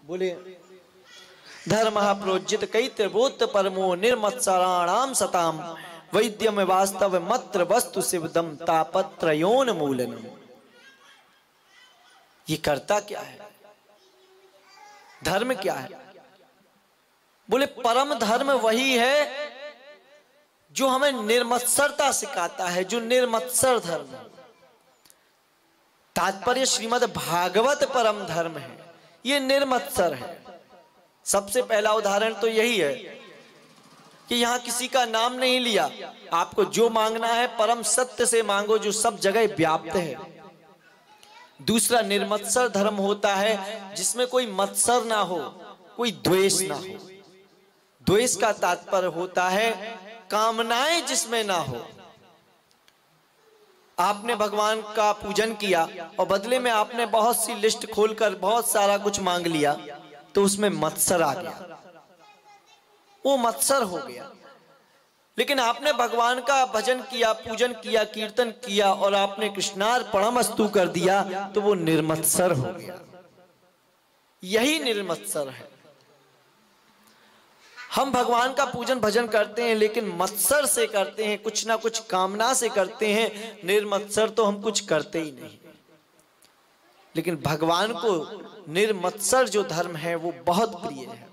बोले धर्मः प्रोज्जित कैत्यबोध परमो निर्मत्सराणाम सताम वैद्यम वास्तव मत्र वस्तु शिवदम तापत्रयोन मूलनम। ये करता क्या है? धर्म क्या है? बोले परम धर्म वही है जो हमें निर्मत्सरता सिखाता है, जो निर्मत्सर धर्म है। तात्पर्य श्रीमद् भागवत परम धर्म है, ये निर्मत्सर है। सबसे पहला उदाहरण तो यही है कि यहां किसी का नाम नहीं लिया। आपको जो मांगना है परम सत्य से मांगो जो सब जगह व्याप्त है। दूसरा निर्मत्सर धर्म होता है जिसमें कोई मत्सर ना हो, कोई द्वेष ना हो। द्वेष का तात्पर्य होता है कामनाएं जिसमें ना हो। आपने भगवान का पूजन किया और बदले में आपने बहुत सी लिस्ट खोलकर बहुत सारा कुछ मांग लिया, तो उसमें मत्सर आ गया, वो मत्सर हो गया। लेकिन आपने भगवान का भजन किया, पूजन किया, कीर्तन किया और आपने कृष्णार्पणमस्तु कर दिया, तो वो निर्मत्सर हो गया। यही निर्मत्सर है। हम भगवान का पूजन भजन करते हैं लेकिन मत्सर से करते हैं, कुछ ना कुछ कामना से करते हैं। निर्मत्सर तो हम कुछ करते ही नहीं। लेकिन भगवान को निर्मत्सर जो धर्म है वो बहुत प्रिय है,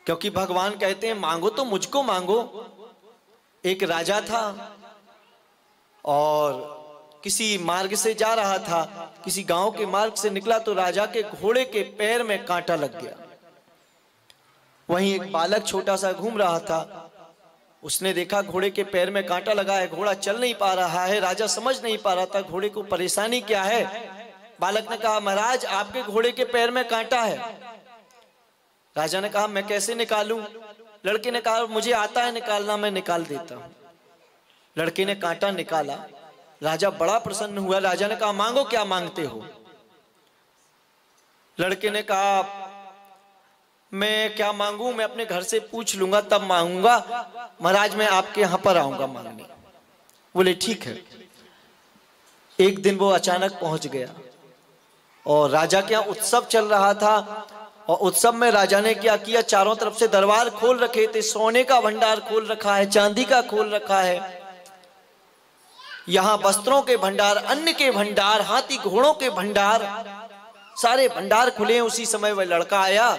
क्योंकि भगवान कहते हैं मांगो तो मुझको मांगो। एक राजा था और किसी मार्ग से जा रहा था, किसी गांव के मार्ग से निकला तो राजा के घोड़े के पैर में कांटा लग गया। वहीं एक बालक छोटा सा घूम रहा था, उसने देखा घोड़े के पैर में कांटा लगा है, घोड़ा चल नहीं पा रहा है। राजा समझ नहीं पा रहा था घोड़े को परेशानी क्या है। बालक ने कहा महाराज आपके घोड़े के पैर में कांटा है। राजा ने कहा मैं कैसे निकालूं? लड़के ने कहा मुझे आता है निकालना, मैं निकाल देता हूं। लड़के ने कांटा निकाला, राजा बड़ा प्रसन्न हुआ। राजा ने कहा मांगो, क्या मांगते हो? लड़के ने कहा मैं क्या मांगू, मैं अपने घर से पूछ लूंगा तब मांगूंगा, महाराज मैं आपके यहां पर आऊंगा मांगने। बोले ठीक है। एक दिन वो अचानक पहुंच गया और राजा के यहाँ उत्सव चल रहा था और उत्सव में राजा ने क्या किया, चारों तरफ से दरबार खोल रखे थे। सोने का भंडार खोल रखा है, चांदी का खोल रखा है, यहां वस्त्रों के भंडार, अन्न के भंडार, हाथी घोड़ों के भंडार, सारे भंडार खुले हैं। उसी समय वह लड़का आया।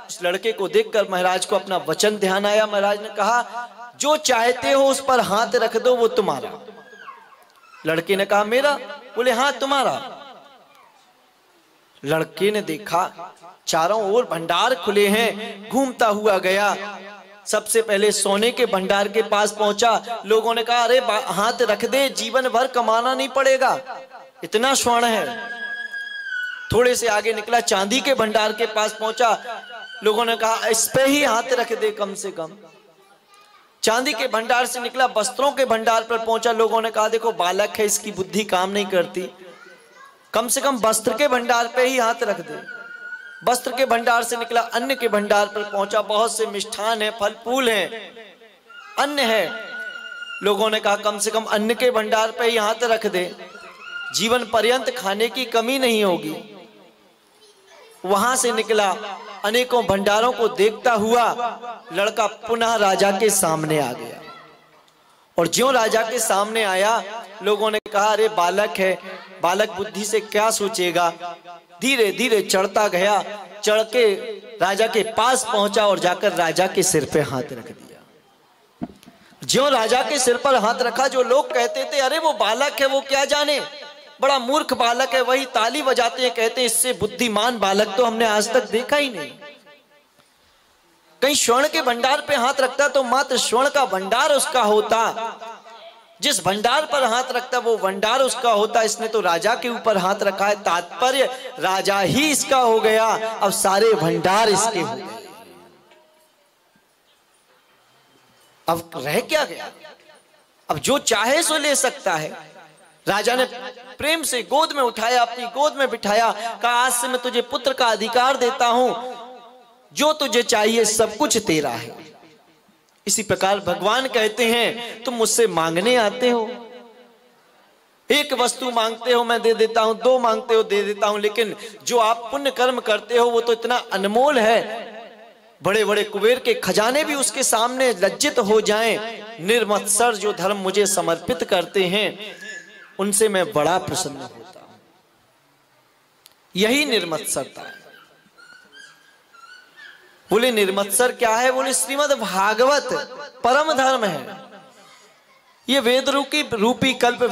उस लड़के को देखकर महाराज को अपना वचन ध्यान आया। महाराज ने कहा जो चाहते हो उस पर हाथ रख दो, वो तुम्हारा। लड़के ने कहा मेरा? बोले हाँ तुम्हारा। लड़के ने देखा चारों ओर भंडार खुले हैं, घूमता हुआ गया। सबसे पहले सोने के भंडार के पास पहुंचा। लोगों ने कहा अरे हाथ रख दे, जीवन भर कमाना नहीं पड़ेगा, इतना स्वर्ण है। थोड़े से आगे निकला, चांदी के भंडार के पास पहुंचा। लोगों ने कहा इस पे ही हाथ रख दे कम से कम। चांदी के भंडार से निकला, वस्त्रों के भंडार पर पहुंचा। लोगों ने कहा देखो बालक है, इसकी बुद्धि काम नहीं करती, कम से कम वस्त्र के भंडार पे ही हाथ रख दे। वस्त्र के भंडार से निकला, अन्न के भंडार पर पहुंचा। बहुत से मिष्ठान है, फल फूल है, अन्न है। लोगों ने कहा कम से कम अन्न के भंडार पे ही हाथ रख दे, जीवन पर्यंत खाने की कमी नहीं होगी। वहां से निकला, अनेकों भंडारों को देखता हुआ लड़का पुनः राजा के सामने आ गया। और ज्यों राजा के सामने आया, लोगों ने कहा अरे बालक है, बालक बुद्धि से क्या सोचेगा। धीरे धीरे चढ़ता गया, चढ़ के राजा के पास पहुंचा और जाकर राजा के सिर पे हाथ रख दिया। ज्यों राजा के सिर पर हाथ रखा, जो लोग कहते थे अरे वो बालक है, वो क्या जाने, बड़ा मूर्ख बालक है, वही ताली बजाते हैं, कहते हैं इससे बुद्धिमान बालक तो हमने आज तक देखा ही नहीं। कहीं स्वर्ण के भंडार पे हाथ रखता तो मात्र स्वर्ण का भंडार उसका होता, जिस भंडार पर हाथ रखता वो भंडार उसका होता। इसने तो राजा के ऊपर हाथ रखा है, तात्पर्य राजा ही इसका हो गया, अब सारे भंडार इसके हो गए। अब रह क्या गया? अब जो चाहे सो ले सकता है। राजा ने प्रेम से गोद में उठाया, अपनी गोद में बिठाया, कहा आज से मैं तुझे पुत्र का अधिकार देता हूं, जो तुझे चाहिए सब कुछ तेरा है। इसी प्रकार भगवान कहते हैं तुम मुझसे मांगने आते हो, एक वस्तु मांगते हो मैं दे देता हूं, दो मांगते हो दे देता हूं, लेकिन जो आप पुण्य कर्म करते हो वो तो इतना अनमोल है, बड़े बड़े कुबेर के खजाने भी उसके सामने लज्जित हो जाएं। निर्मत्सर जो धर्म मुझे समर्पित करते हैं उनसे मैं बड़ा प्रसन्न होता हूं। यही निर्मत्सरता है। बोले निर्मत्सर क्या है? बोले श्रीमद् भागवत परम धर्म है। ये वेद रूपी कल्प